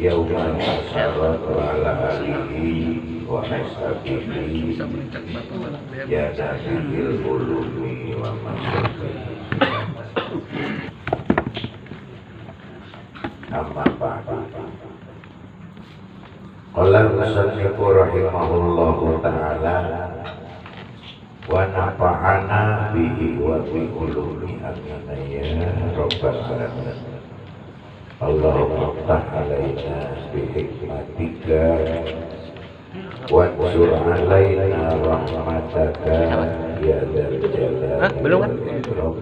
yaumal hasyaratu ala alihi wa ashabihi ya nabiil ulumi wa masyarakat amma ba'du. Qala al-musannifu rahimahullahu ta'ala wa nafa'ana bihi wa bi ulumi amina ya rabbal alamin. Allahumma ftah alaina bi hikmatika wa ansur alaina rahmataka ya dzal jalali wal ikram.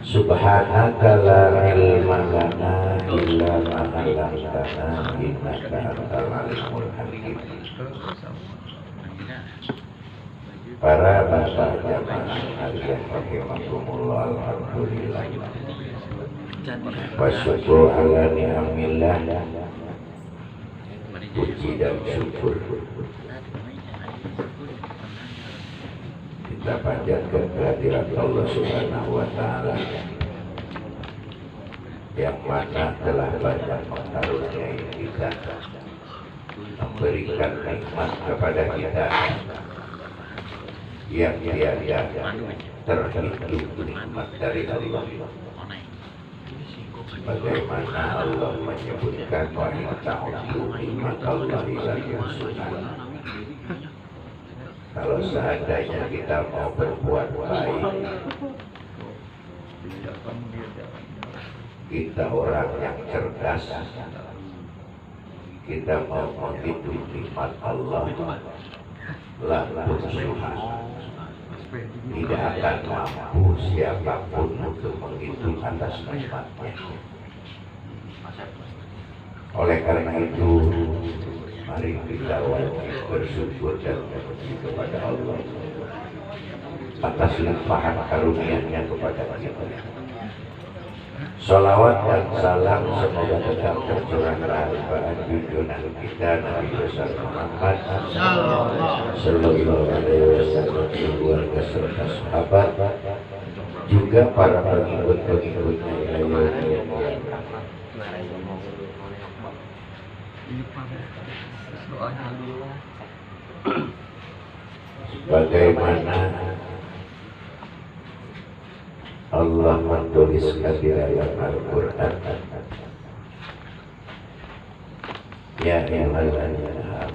Subhanaka la ilma lana illa ma 'allamtana innaka antal alimul hakim. Para bapak jamaah sekalian rahimakumullah, alhamdulillah wa syukur ala ni'amillah, puji dan syukur kita panjatkan kehadirat Allah Subhanahu wa ta'ala yang mana telah banyak mengaruniai kita, memberikan nikmat kepada kita yang tiada terhitung nikmat dari Allah. Bagaimana Allah menyebutkan wa in ta'uddu ni'matallahi la tuhsuha. Kalau seandainya kita mau berbuat baik, kita orang yang cerdas, kita mau menghitung nikmat Allah, la tuhsuha, tidak akan mampu siapapun untuk menghitung atas nikmatnya. Oleh karena itu, mari kita wajib bersyukur dan memuji kepada Allah atas limpahan karunia-Nya kepada kita. Sholawat dan salam semoga tetap tercurah keharibaan junjungan kita Nabi besar Muhammad Sallallahu Alaihi Wasallam, keluarga serta sahabat, juga para pengikut-pengikutnya ila yaumil qiyamah. Bagaimana Allah menuliskan di dalam Al-Quran, ya ayyuhalladzina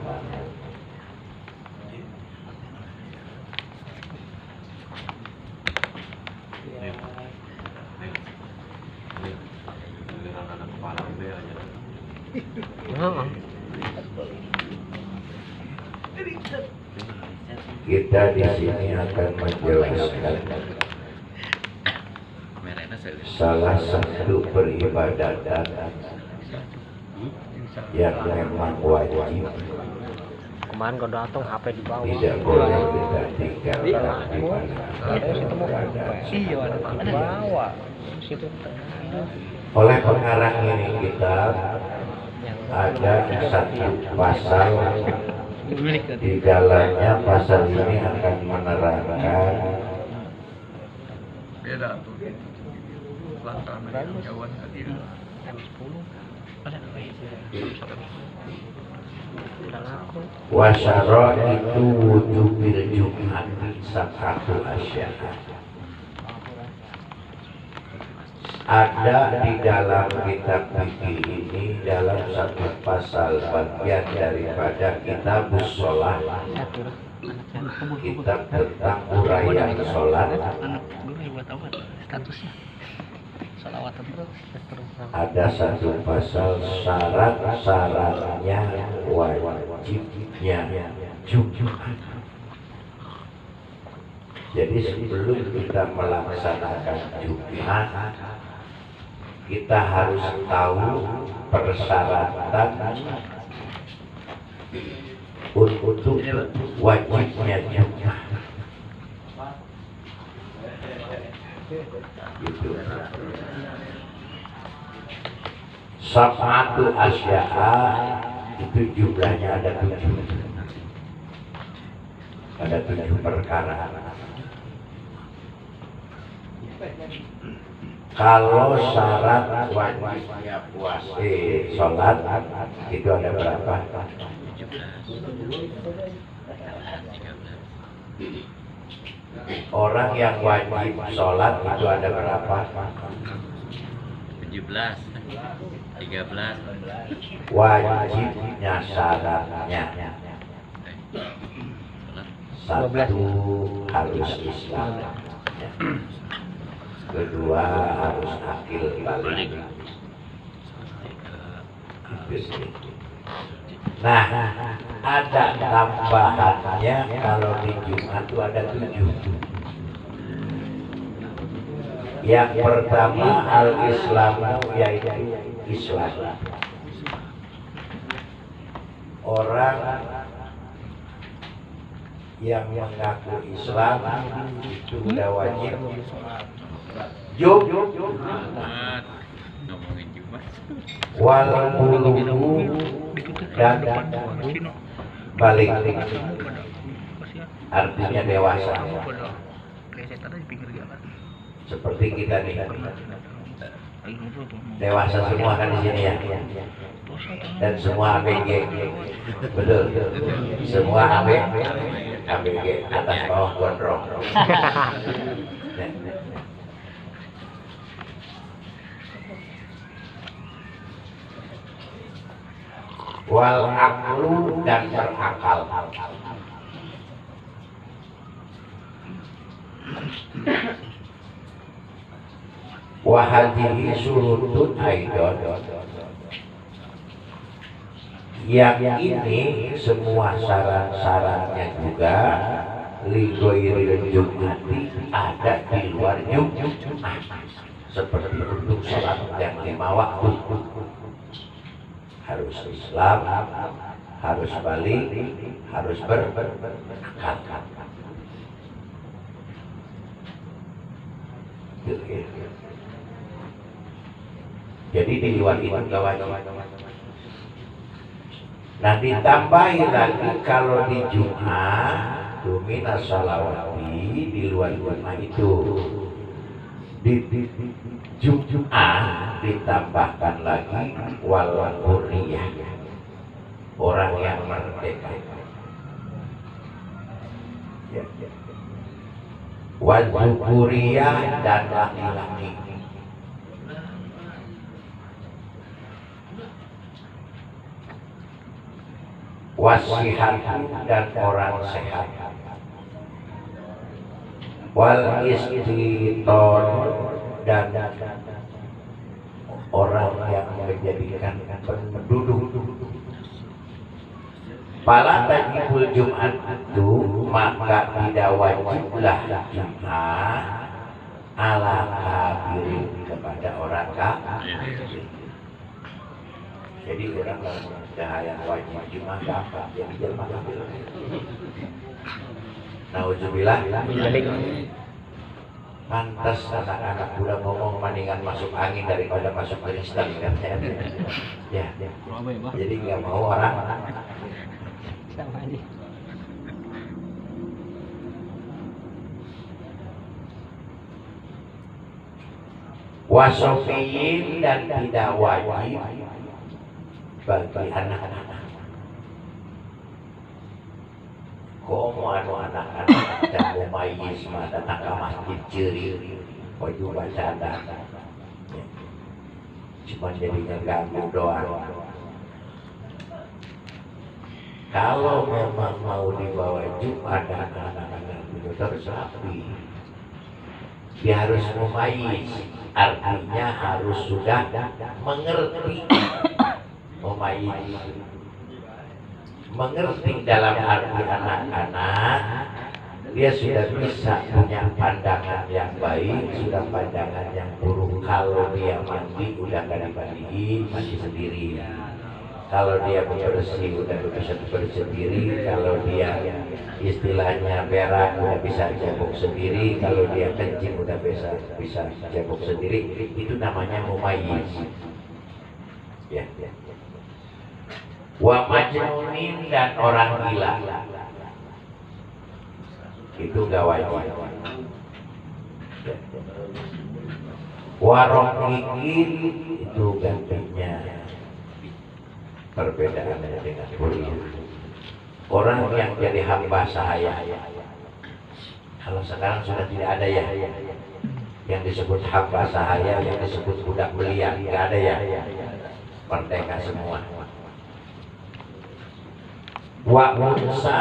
amanu kita di sini akan menjelaskan salah satu peribadatan yang memang wajib, kemarin kalau datang HP di bawah, tidak boleh kita tinggalkan di mana. iya ada di bawah situ. Oleh pengarang ini kitab ada satu pasal, di dalamnya pasal ini akan menerangkan wasyara itu wujubil Jumat sab'atu asya. Ada di dalam kitab fikih ini, dalam satu pasal bagian daripada kitab sholat, kitab tentang uraian sholat, ada satu pasal syarat-syaratnya wajibnya Jumat. Jadi sebelum kita melaksanakan Jumat, kita harus tahu persyaratan untuk wajibnya Jumat. Gitu. Sab'atu asya'a itu jumlahnya ada 7. Ada 7 perkara. Kalau syarat wajibnya puasa sholat itu ada berapa? Orang yang wajib sholat itu ada berapa? 17, 13. Wajibnya syaratnya satu harus Islam, kedua harus akil balik. Nah, ada tambahannya kalau di Jumat itu ada 7. Yang pertama al-Islamu, yaitu Islam. Orang yang mengaku Islam itu sudah wajib Jumat. Ngomongin Jumat. wal bulugu dan balik, artinya dewasa. Seperti kita nih, dewasa semua kan di sini ya, dan semua ABG, betul, semua ABG atas bawah gondrong. Wal aklu dan berakal. Wahadihi surutun aidon. Yang ini semua syarat-syaratnya juga ligoiril jumati, ada di luar Jumat, seperti untuk sholat yang 5 waktu. Harus Islam, harus balik, harus berakal. Jadi di luar itu nggak wajib. Nah ditambahi lagi kalau di Jumat tumina salawati, di luar Jumat itu di Jumat ditambahkan lagi wal hurriyah, orang yang merdeka, wal zukuriyah dan laki-laki. Wasihat dan orang sehat, wal istiton dan orang yang menjadikan penduduk. Pala tajibul Jumat itu maka tidak wajiblah Jumat ala kafirin, kepada orang kafir. Jadi orang yang wajib Jumat apa? Yang jelma kafir. Nauzubillah. Pantas anak-anak udah ngomong mendingan masuk angin daripada masuk Kristen katanya. Ya. Jadi nggak mau orang. Wasofiyin dan tidak wajib bagi anak-anak. Komo anak-anak dan mumayyiz mah datang ke masjid ceuri, baju bacaan. Cuma jadinya ganggu doa. Kalau memang mau dibawa Jumat anak-anak itu terserah. Dia harus mumayyiz, artinya harus sudah mengerti. Mumayyiz mengerti dalam arti anak-anak, dia sudah bisa punya pandangan yang baik, sudah pandangan yang buruk. Kalau dia mandi udah gak dimandiin, mandi sendiri. Kalau dia bersih udah bisa bersih sendiri. Kalau dia istilahnya berak udah bisa cebok sendiri. Kalau dia kencing udah bisa cebok sendiri. Itu namanya mumayyiz. Ya. Wa majnunin dan orang gila itu gak wajib. Warokikin itu gantinya perbedaannya dengan kuliah. Orang yang jadi hamba sahaya, kalau sekarang sudah tidak ada ya yang disebut hamba sahaya, yang disebut budak belian, nggak ada ya, merdeka semua. Wa unsa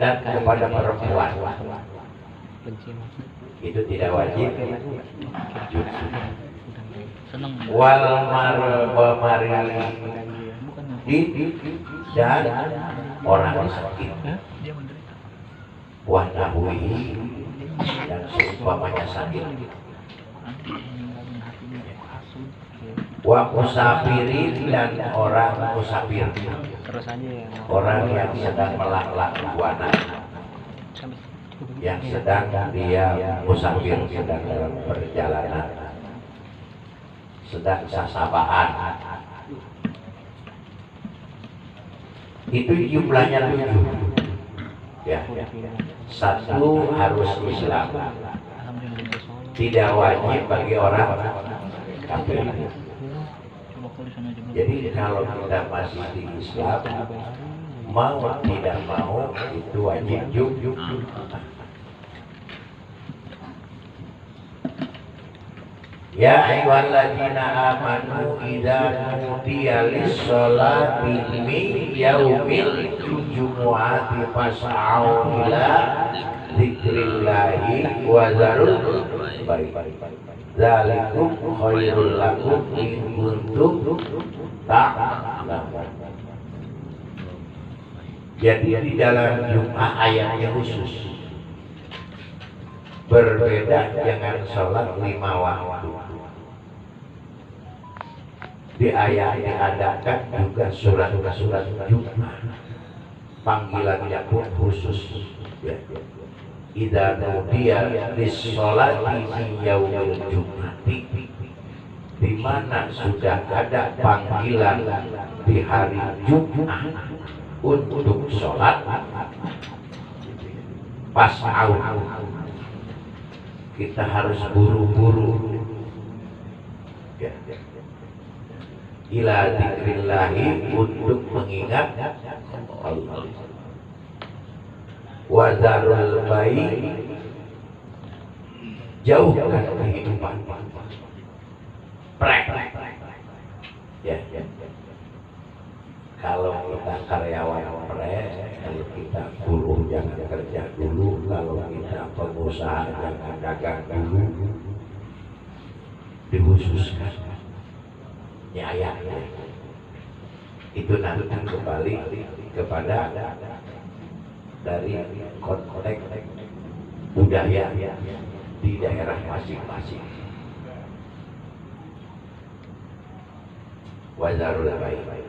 dan kepada perempuan itu tidak wajib cuci. Wal marmari dan orang sakit, wanahui dan seumpamanya sakit, wa musafirin dan orang musafir, Terus aja ya. orang yang sedang melanglang buana, yang sedang dia musafir, sedang dalam perjalanan, sedang sasabaan. Itu jumlahnya 7 ya. Satu harus Islam, tidak wajib bagi orang kafir. Jadi kalau kita masih di Islam, mau tidak mau itu wajib juga. Ya ayyuhalladzina amanu idza nudiya lis-sholati min yaumil jumu'ati fas'au ila dzikrillahi wa dzarul bai'a. Dzalikum khairul lakum in kuntum ta'lamun. Jadi di dalam Jumat ayatnya khusus. Berbeda dengan sholat 5 waktu. Di ayat diadakan juga surat-surat Jumat. Panggilannya pun khusus. Ya. Idza nudiya lis-sholati min yaumil jum'ati, di mana sudah ada panggilan di hari Jumat untuk sholat, fas'au, kita harus buru-buru ya, ila dzikrillahi, untuk mengingat Allah, wa dzarul bai'a, jauhkan kehidupan prek ya. Kalau kita karyawan prek, kalau kita buruh jangan kerja dulu, kalau kita pengusaha jangan dagang dulu, dikhususkan ya ayatnya. Itu nanti kembali kepada dari konteks budaya di daerah masing-masing. Wazarul bai'a.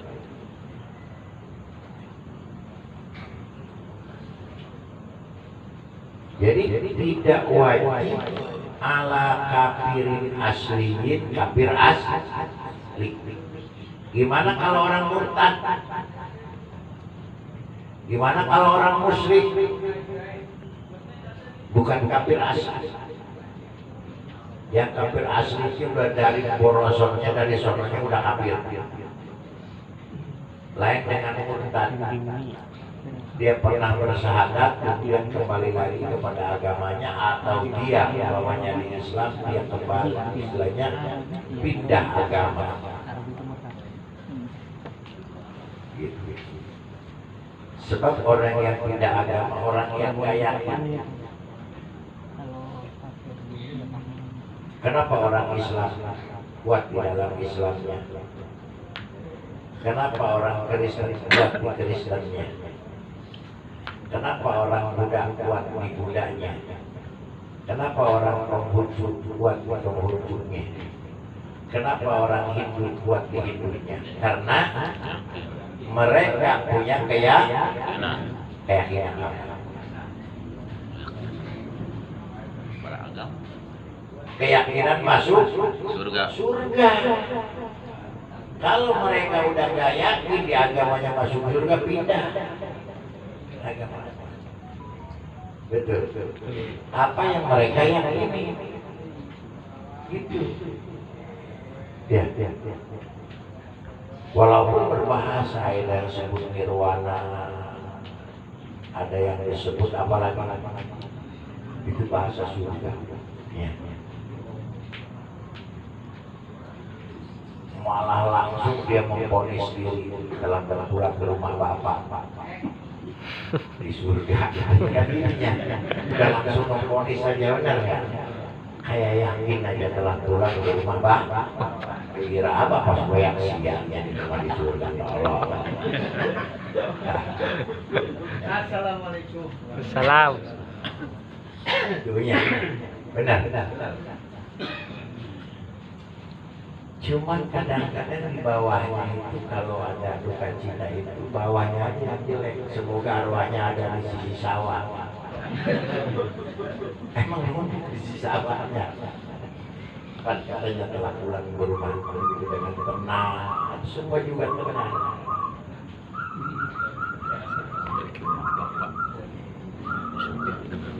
Jadi tidak wajib ala kafirin asliyin, kafir asli. Gimana kalau orang murtad? Gimana kalau orang musyrik? Bukan kafir asli. Yang kafir asli itu udah dari borosonnya, dari sononya udah kafir. Lain dengan murtad. Dia pernah bersahadat, kemudian kembali lagi kepada agamanya, atau dia bawanya di Islam, dia kembali, istilahnya pindah agama. Gitu. Sebab orang yang pindah agama, orang yang gak yakin. Kenapa orang Islam kuat di dalam Islamnya? Kenapa orang Kristen kuat di Kristennya? Kenapa orang Buddha kuat di Budanya? Kenapa orang Konghucu kuat di Konghucunya? Kenapa orang Hindu kuat di Hindunya? Karena mereka punya keyakinan. Keyakinan masuk surga. Kalau mereka udah gak yakin di agamanya masuk surga, pindah agama. Betul. Apa yang mereka yakini? Gitu. Ya. Walaupun berbahasa ada yang disebut nirwana, ada yang disebut apa lagi, itu bahasa surga. Ya. Malah langsung dia memvonis diri dalam pulang ke rumah bapak di surga. Kan ininya udah langsung memvonis saja, benar kan? Kayak yakin aja telah pulang ke rumah bapak. Kira apa pas goyang siangnya di rumah di surga, ya Allah. Assalamualaikum. Salam. Dunia, benar. Cuman kadang-kadang di bawahnya itu kalau ada duka cita itu bawahnya aja jelek. Semoga arwahnya ada di sisi sawah. Emang di sisi sawahnya. Kan katanya telah pulang ke rumah itu dengan tenang. Semua juga tenang.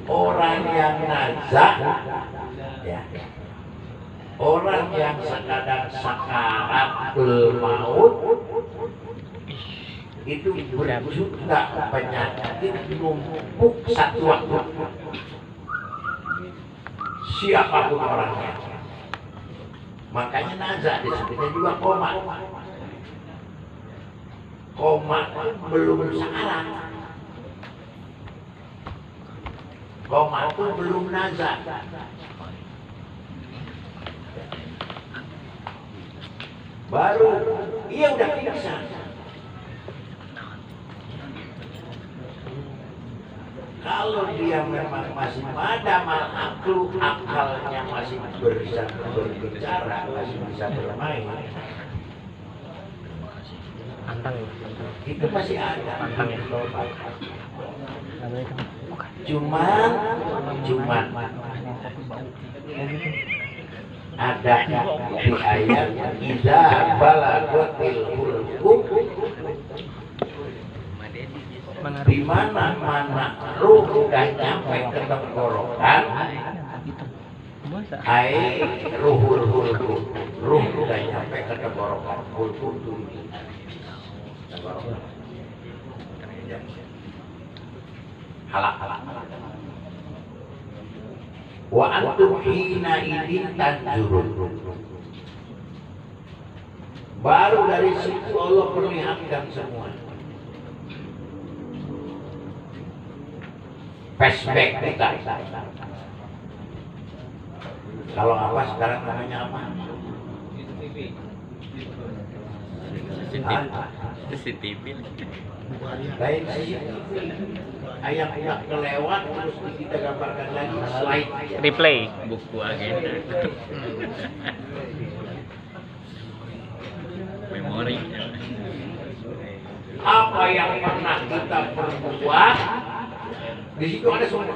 Orang yang nazar, ya. Orang yang sekadar sakaratul maut itu berjuta penyakit numpuk satu waktu. Siapapun orangnya. Makanya nazar disebutnya juga koma. Koma belum sakarat. Koma itu belum nazar. Baru ia udah pingsan. Kalau dia memang masih pada aklu, akalnya masih bisa berbicara, masih bisa bermain, Antang. itu masih ada. Antang ya. Cuman ada di ayat idza balagatil hulqum, di mana ruh udah nyampe ke tenggorokan, ruhul hulqum, ruh udah nyampe ke tenggorokan, hulqum halak. Wa antum hina idin tanjurun. Baru dari situ Allah perlihatkan semua. Flashback kita. Kalau apa sekarang namanya apa? CCTV. Lain CCTV. Ayat-ayat kelewat terus kita gambarkan lagi slide. Replay. Buku agenda. Memori. Apa yang pernah kita perbuat di situ ada semua.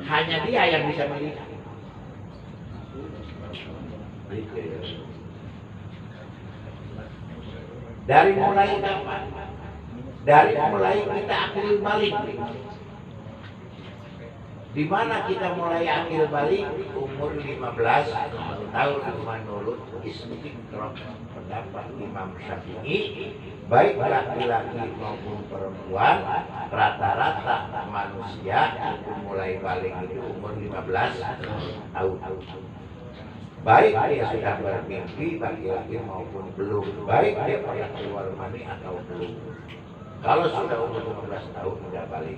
Hanya dia yang bisa melihat. Dari mulai kapan? Dari mulai kita akil balik. Di mana kita mulai akil balik? Umur 15 tahun menurut istiqrah pendapat Imam Syafi'i, baik laki-laki maupun perempuan, rata-rata manusia itu mulai balik itu umur 15 tahun. Baik dia sudah bermimpi, laki-laki maupun belum, baik dia pernah keluar mani atau belum. Kalau sudah umur 15 tahun sudah balik.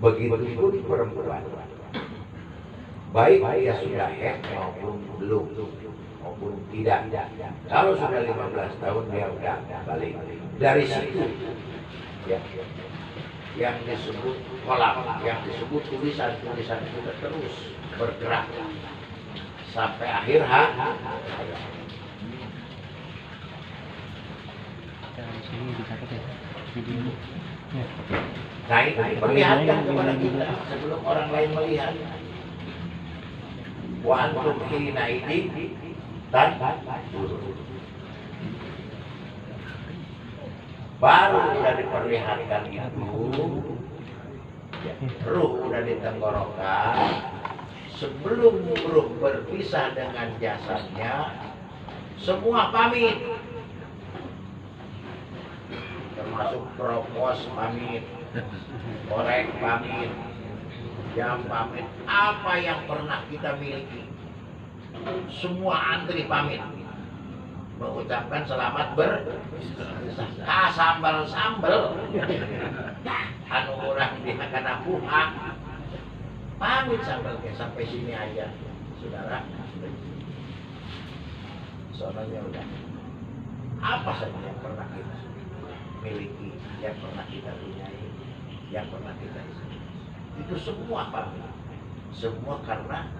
Begitupun perempuan, baik dia sudah haid maupun belum, maupun tidak. Kalau sudah 15 tahun dia sudah balik. Dari situ ya, yang disebut kolam, yang disebut tulisan-tulisan itu terus bergerak sampai akhir hayat. Nah itu diperlihatkan kepada kita sebelum orang lain melihat. Wa antum hina idin tanjurun. Baru sudah diperlihatkan itu, ruh sudah di tenggorokan, sebelum ruh berpisah dengan jasadnya, semua pamit. Termasuk propos pamit, korek pamit, jam pamit, apa yang pernah kita miliki. Semua antri pamit. Mengucapkan selamat berpisah. Sambal-sambal. Anu orang dia kena buah. Pamit sambal sampai sini aja, saudara. Soalnya udah. Apa saja yang pernah kita miliki, yang pernah kita punyai, yang pernah kita isi. Itu semua pamit. Semua karena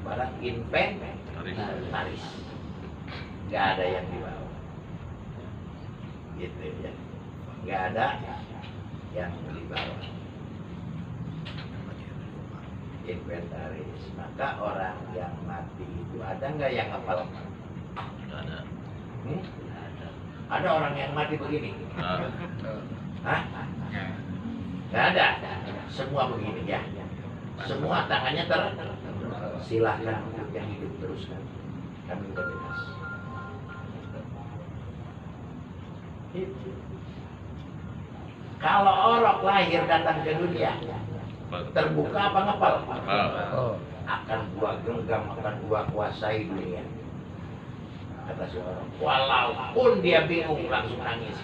barang inventaris. Nggak ada yang dibawa. Gitu ya. Nggak ada yang dibawa. Inventaris. Maka orang yang mati itu ada nggak yang hafal? Ada. Ada orang yang mati begini? Hah? Nggak ada. Semua begini ya. Semua tangannya silahkan untuk yang hidup teruskan. Kami bebas. Kalau orok lahir datang ke dunia, terbuka apa ngepal? Akan gua genggam, akan gua kuasai dunia. Kata si orang, walaupun dia bingung langsung nangis.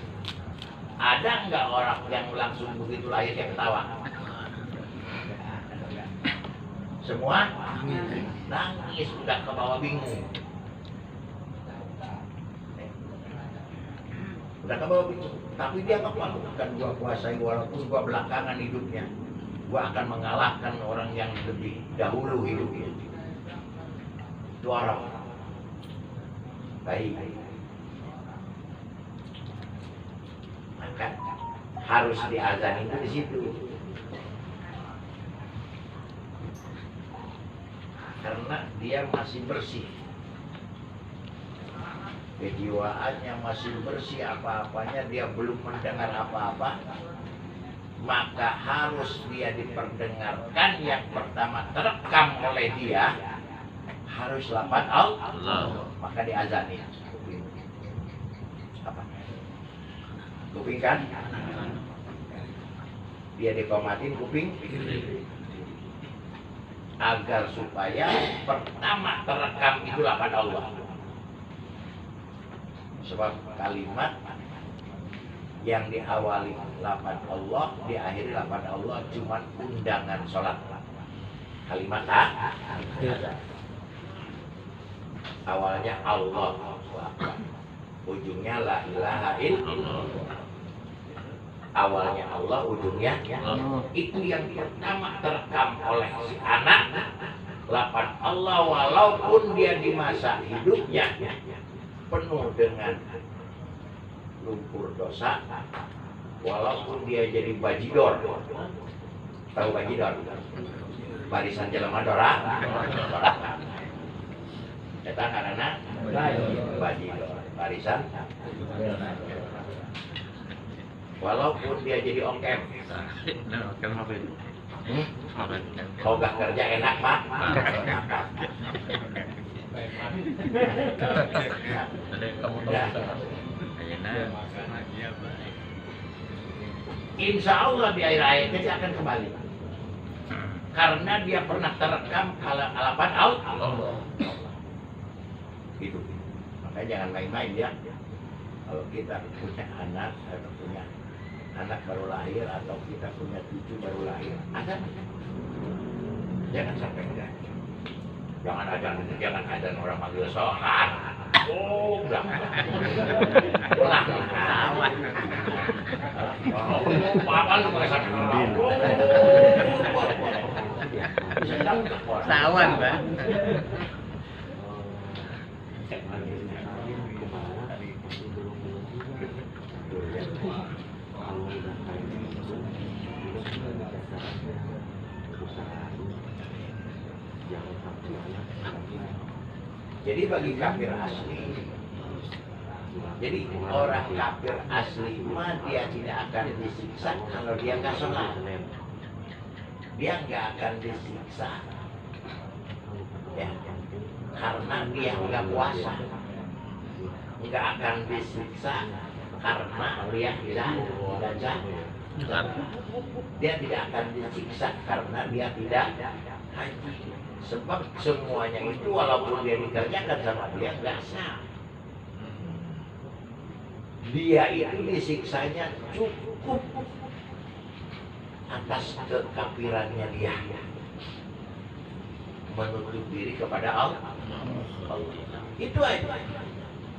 Ada nggak orang yang langsung begitu lahir yang ketawa? Semua nangis, udah ke bawah bingung. Udah ke bawah bingung. Tapi dia apa? Akan gua kuasai walaupun gua belakangan hidupnya. Gua akan mengalahkan orang yang lebih dahulu hidupnya. Itu orang. Baik. Maka harus diazan itu di situ. Karena dia masih bersih. Kejiwaannya masih bersih, apa-apanya dia belum mendengar apa-apa. Maka harus dia diperdengarkan. Yang pertama terekam oleh dia harus lafaz Allah. Maka diazani. Apa? Kuping kan? Dia dikomatin kuping agar supaya pertama terekam itu lafaz Allah. Sebab kalimat yang diawali lafaz Allah, diakhiri lafaz Allah cuma undangan sholat. Kalimat awalnya Allah, ujungnya la ilaha illallah. Awalnya Allah, ujungnya itu yang pertama terekam oleh si anak. Lafaz Allah walaupun dia di masa hidupnya penuh dengan lumpur dosa, walaupun dia jadi bajidor. Tahu bajidor? Barisan jelema dora. Eta karena bajidor, barisan. Walaupun dia jadi okem. Kalau gak kerja enak pak. Insya Allah di akhir ayatnya dia akan kembali. Karena dia pernah terekam alapan Allah. Gitu. Makanya jangan main-main ya. Kalau kita punya anak atau punya anak baru lahir atau kita punya cucu baru lahir, ada. Jangan sampai enggak. Jangan ada orang manggil sholat. Oh, enggak. Ulang. Apa lu merasa Sawan, Pak. Jadi bagi kafir asli, jadi orang kafir asli mah dia tidak akan disiksa kalau dia nggak sholat. Dia nggak akan disiksa ya, karena dia nggak puasa, nggak akan disiksa karena dia tidak zakat. Dia tidak akan disiksa karena dia tidak haji. Sebab semuanya itu walaupun dia dikerjakan sama dia nggak sah. Dia itu disiksanya cukup atas kekafirannya dia, menutup diri kepada Allah. Itu aja.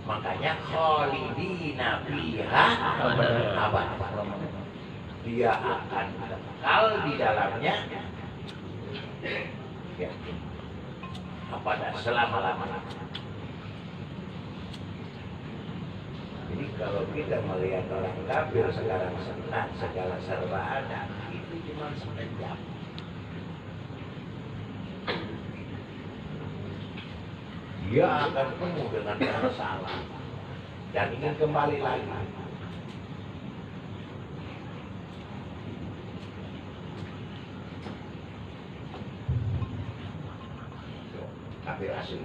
Makanya khalidina fiha abad. Dia akan kekal di dalamnya ya, selama-lamanya. Jadi kalau kita melihat orang kafir sekarang senang, segala serba ada, itu cuma sekejap. Dia akan penuh dengan masalah dan ingin kembali lagi. Kafir asli.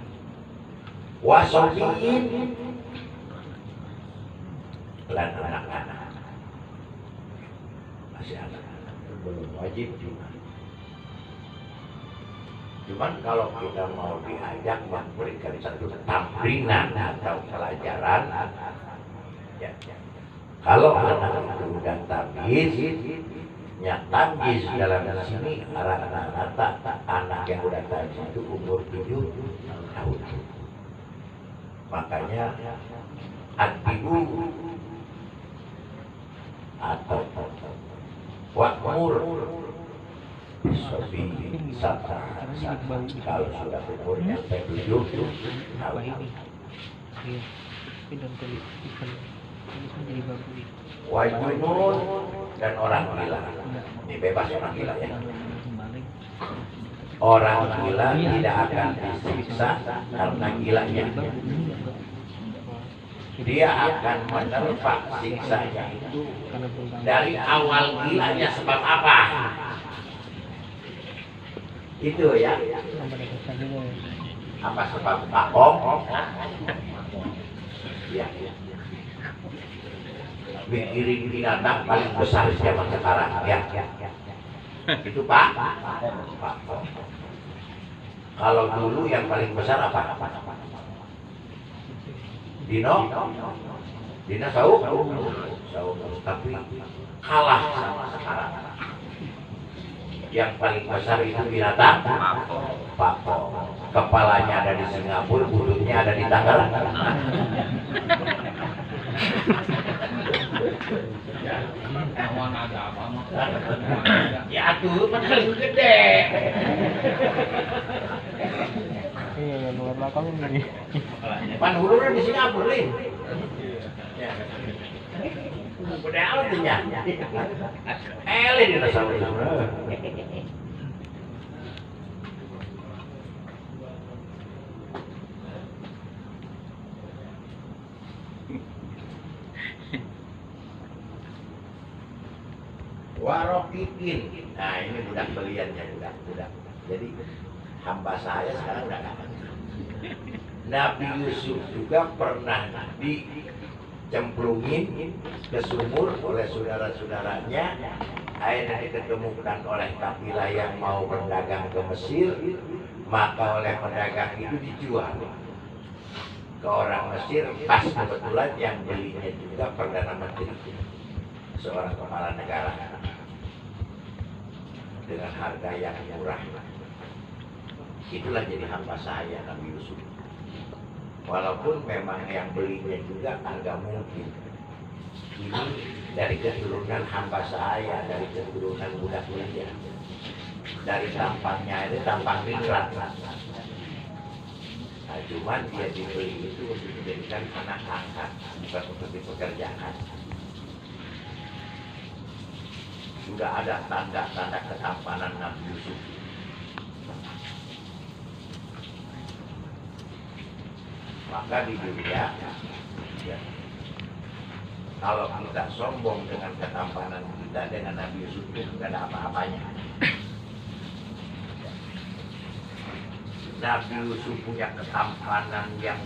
Wasobiin dan anak-anak masih anak-anak belum wajib juga. Cuman kalau kita mau diajak memberikan satu tamrinan atau pelajaran, ya, kalau anak itu udah tamyiz, tamyiz dalam sini rata-rata anak yang udah tamyiz itu umur 7 tahun. Makanya adibu atau wakmur sobi sabar kalau sudah umurnya 7 tahun. Wajunun dan orang gila. Ini bebas orang gila ya. Orang gila tidak akan disiksa karena gilanya. Dia akan menerpa siksanya itu dari awal gilanya. Sebab apa? Itu ya. Apa sebab takong? Ya. Mikirin binatang paling besar zaman sekarang ya. Itu Pak. Kalau dulu yang paling besar apa? Dino Sauk, tapi kalah sama sekarang. Yang paling besar itu binatang Papo. Kepalanya ada di Singapura, bututnya ada di Tangerang. Ya tuh, kan paling gede. Iya, yang luar belakang ini. Pan hulunya di Singapura, Lin. Udah aldinya. Elin di Nasawi. Warokikin. Nah ini budak beliannya, budak. Jadi hamba saya sekarang udah nggak ada. Nabi Yusuf juga pernah dicemplungin ke sumur oleh saudara-saudaranya. Akhirnya diketemukan oleh kafilah yang mau berdagang ke Mesir. Maka oleh pedagang itu dijual ke orang Mesir. Pas kebetulan yang belinya juga Perdana Menteri, seorang kepala negara, dengan harga yang murah. Itulah jadi hamba saya Nabi Yusuf. Walaupun memang yang belinya juga agak mungkin. Ini dari keturunan hamba saya, dari keturunan budak dia. Dari tampangnya itu tampang ningrat. Nah, cuman dia dibeli itu untuk dijadikan anak angkat, bukan untuk dipekerjakan. Sudah ada tanda-tanda ketampanan Nabi Yusuf. Maka di dunia ya, kalau kita sombong dengan ketampanan kita, dengan Nabi Yusuf itu tidak ada apa-apanya. Nabi Yusuf punya ketampanan yang